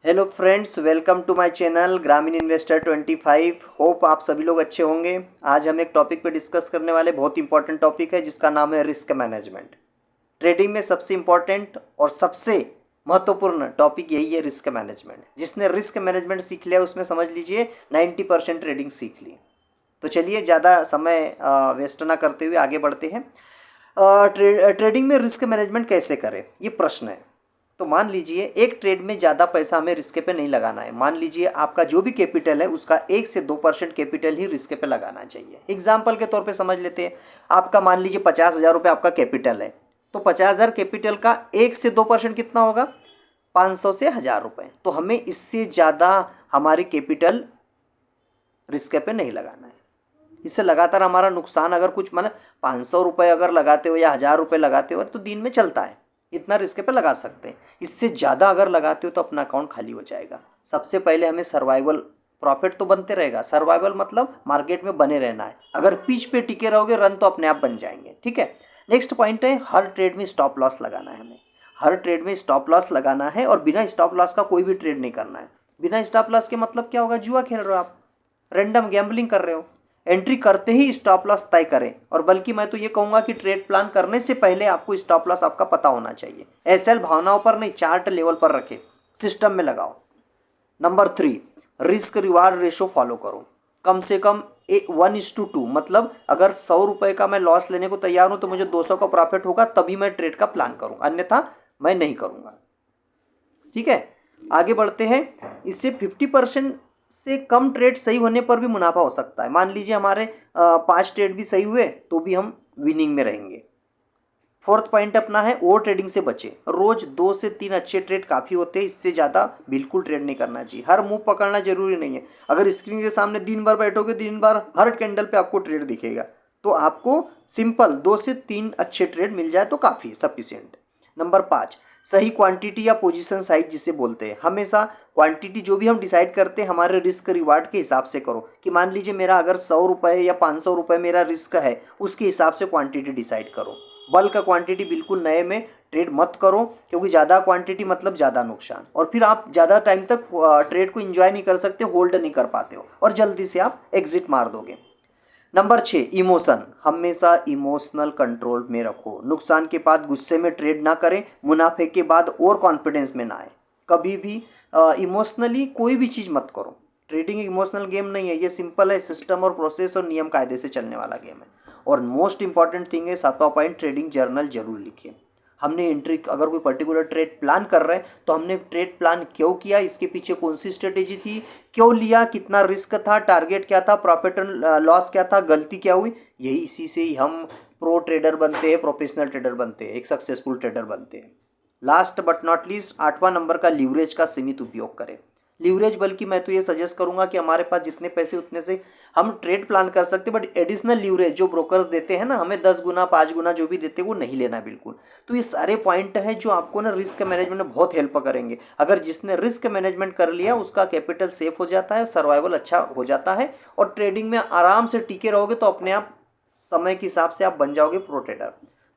Hello friends, welcome to my channel Gramin investor 25। Hope आप सभी लोग अच्छे होंगे। आज हम एक टॉपिक पे डिस्कस करने वाले, बहुत इंपॉर्टेंट टॉपिक है जिसका नाम है रिस्क मैनेजमेंट। ट्रेडिंग में सबसे इंपॉर्टेंट और सबसे महत्वपूर्ण टॉपिक यही है, रिस्क मैनेजमेंट। जिसने रिस्क मैनेजमेंट सीख लिया उसमें समझ लीजिए 90% ट्रेडिंग सीख ली। तो चलिए ज़्यादा समय वेस्ट ना करते हुए आगे बढ़ते हैं। ट्रेडिंग में रिस्क मैनेजमेंट कैसे करें, ये प्रश्न है। तो मान लीजिए एक ट्रेड में ज़्यादा पैसा हमें रिस्क पे नहीं लगाना है। मान लीजिए आपका जो भी कैपिटल है उसका 1 से 2% कैपिटल ही रिस्क पे लगाना चाहिए। एग्जाम्पल के तौर पे समझ लेते हैं, आपका मान लीजिए 50,000 रुपये आपका कैपिटल है। तो 50,000 कैपिटल का 1 से 2% कितना होगा? 500 से 1,000 रुपये। तो हमें इससे ज़्यादा हमारी कैपिटल रिस्क पे नहीं लगाना है। इससे लगातार हमारा नुकसान, अगर कुछ मतलब 500 रुपये अगर लगाते हो या 1,000 रुपये लगाते हो तो दिन में चलता है, इतना रिस्क पे लगा सकते हैं। इससे ज़्यादा अगर लगाते हो तो अपना अकाउंट खाली हो जाएगा। सबसे पहले हमें सर्वाइवल, प्रॉफिट तो बनते रहेगा, सर्वाइवल मतलब मार्केट में बने रहना है। अगर पिच पे टिके रहोगे रन तो अपने आप बन जाएंगे। ठीक है। नेक्स्ट पॉइंट है, हर ट्रेड में स्टॉप लॉस लगाना है हमें। हर ट्रेड में स्टॉप लॉस लगाना है और बिना स्टॉप लॉस का कोई भी ट्रेड नहीं करना है। बिना स्टॉप लॉस के मतलब क्या होगा? जुआ खेल रहे हो आप, रैंडम गैम्बलिंग कर रहे हो। एंट्री करते ही स्टॉप लॉस तय करें। और बल्कि मैं तो ये कहूंगा कि ट्रेड प्लान करने से पहले आपको स्टॉप लॉस आपका पता होना चाहिए। एसएल भावनाओं पर नहीं, चार्ट लेवल पर रखें, सिस्टम में लगाओ। Number 3, risk reward ratio follow करो। कम से कम 1:2, मतलब अगर 100 रुपये का मैं लॉस लेने को तैयार हूं तो मुझे 200 का प्रॉफिट होगा तभी मैं ट्रेड का प्लान करूंगा, अन्यथा मैं नहीं करूंगा। ठीक है, आगे बढ़ते हैं। इससे 50% से कम ट्रेड सही होने पर भी मुनाफा हो सकता है। मान लीजिए हमारे 5 ट्रेड भी सही हुए तो भी हम विनिंग में रहेंगे। फोर्थ पॉइंट अपना है, ओवर ट्रेडिंग से बचे। रोज 2 से 3 अच्छे ट्रेड काफ़ी होते हैं, इससे ज़्यादा बिल्कुल ट्रेड नहीं करना चाहिए। हर मूव पकड़ना जरूरी नहीं है। अगर स्क्रीन के सामने दिन भर बैठोगे, दिन भर हर कैंडल पे आपको ट्रेड दिखेगा, तो आपको सिंपल 2 से 3 अच्छे ट्रेड मिल जाए तो काफ़ी सफिशियंट। नंबर 5, सही क्वांटिटी या पोजीशन साइज जिसे बोलते हैं। हमेशा क्वांटिटी जो भी हम डिसाइड करते हैं हमारे रिस्क रिवार्ड के हिसाब से करो। कि मान लीजिए मेरा अगर 100 रुपये या 500 रुपये मेरा रिस्क है, उसके हिसाब से क्वांटिटी डिसाइड करो। बल्क क्वांटिटी बिल्कुल नए में ट्रेड मत करो, क्योंकि ज़्यादा क्वांटिटी मतलब ज़्यादा नुकसान, और फिर आप ज़्यादा टाइम तक ट्रेड को एंजॉय नहीं कर सकते, होल्ड नहीं कर पाते हो और जल्दी से आप एग्जिट मार दोगे। Number 6, emotion. हमेशा इमोशनल कंट्रोल में रखो। नुकसान के बाद गुस्से में ट्रेड ना करें, मुनाफे के बाद और कॉन्फिडेंस में ना आए। कभी भी इमोशनली कोई भी चीज़ मत करो। ट्रेडिंग इमोशनल गेम नहीं है, ये सिंपल है, सिस्टम और प्रोसेस और नियम कायदे से चलने वाला गेम है। और मोस्ट इंपॉर्टेंट थिंग है, 7वां पॉइंट, ट्रेडिंग जर्नल जरूर लिखिए। हमने एंट्री, अगर कोई पर्टिकुलर ट्रेड प्लान कर रहे हैं तो हमने ट्रेड प्लान क्यों किया, इसके पीछे कौन सी स्ट्रेटेजी थी, क्यों लिया, कितना रिस्क था, टारगेट क्या था, प्रॉफिट एंड लॉस क्या था, गलती क्या हुई। यही इसी से ही हम प्रो ट्रेडर बनते हैं, प्रोफेशनल ट्रेडर बनते हैं, एक सक्सेसफुल ट्रेडर बनते हैं। लास्ट बट नॉट लीस्ट, 8वां नंबर का, लीवरेज का सीमित उपयोग करें। लीवरेज, बल्कि मैं तो ये सजेस्ट करूंगा कि हमारे पास जितने पैसे उतने से हम ट्रेड प्लान कर सकते हैं, बट एडिशनल लीवरेज जो ब्रोकर्स देते हैं ना, हमें 10 गुना 5 गुना जो भी देते हैं वो नहीं लेना बिल्कुल। तो ये सारे पॉइंट है जो आपको ना रिस्क मैनेजमेंट में बहुत हेल्प करेंगे। अगर जिसने रिस्क मैनेजमेंट कर लिया उसका कैपिटल सेफ हो जाता है, सर्वाइवल अच्छा हो जाता है, और ट्रेडिंग में आराम से टिके रहोगे तो अपने आप समय के हिसाब से आप बन जाओगे प्रो ट्रेडर।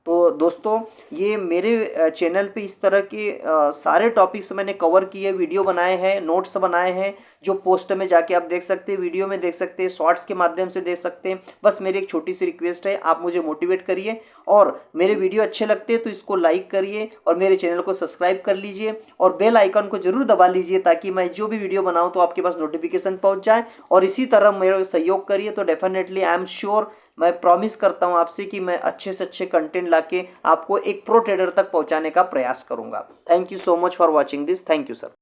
तो दोस्तों, ये मेरे चैनल पे इस तरह के सारे टॉपिक्स मैंने कवर किए, वीडियो बनाए हैं, नोट्स बनाए हैं, जो पोस्ट में जाके आप देख सकते हैं, वीडियो में देख सकते हैं, शॉर्ट्स के माध्यम से देख सकते हैं। बस मेरी एक छोटी सी रिक्वेस्ट है, आप मुझे मोटिवेट करिए, और मेरे वीडियो अच्छे लगते हैं तो इसको लाइक करिए और मेरे चैनल को सब्सक्राइब कर लीजिए, और बेल आइकन को जरूर दबा लीजिए ताकि मैं जो भी वीडियो बनाऊँ तो आपके पास नोटिफिकेशन पहुँच जाए। और इसी तरह मेरा सहयोग करिए तो डेफिनेटली आई एम श्योर, मैं प्रॉमिस करता हूं आपसे कि मैं अच्छे से अच्छे कंटेंट लाके आपको एक प्रो ट्रेडर तक पहुंचाने का प्रयास करूंगा। Thank you so much for watching this. Thank you sir.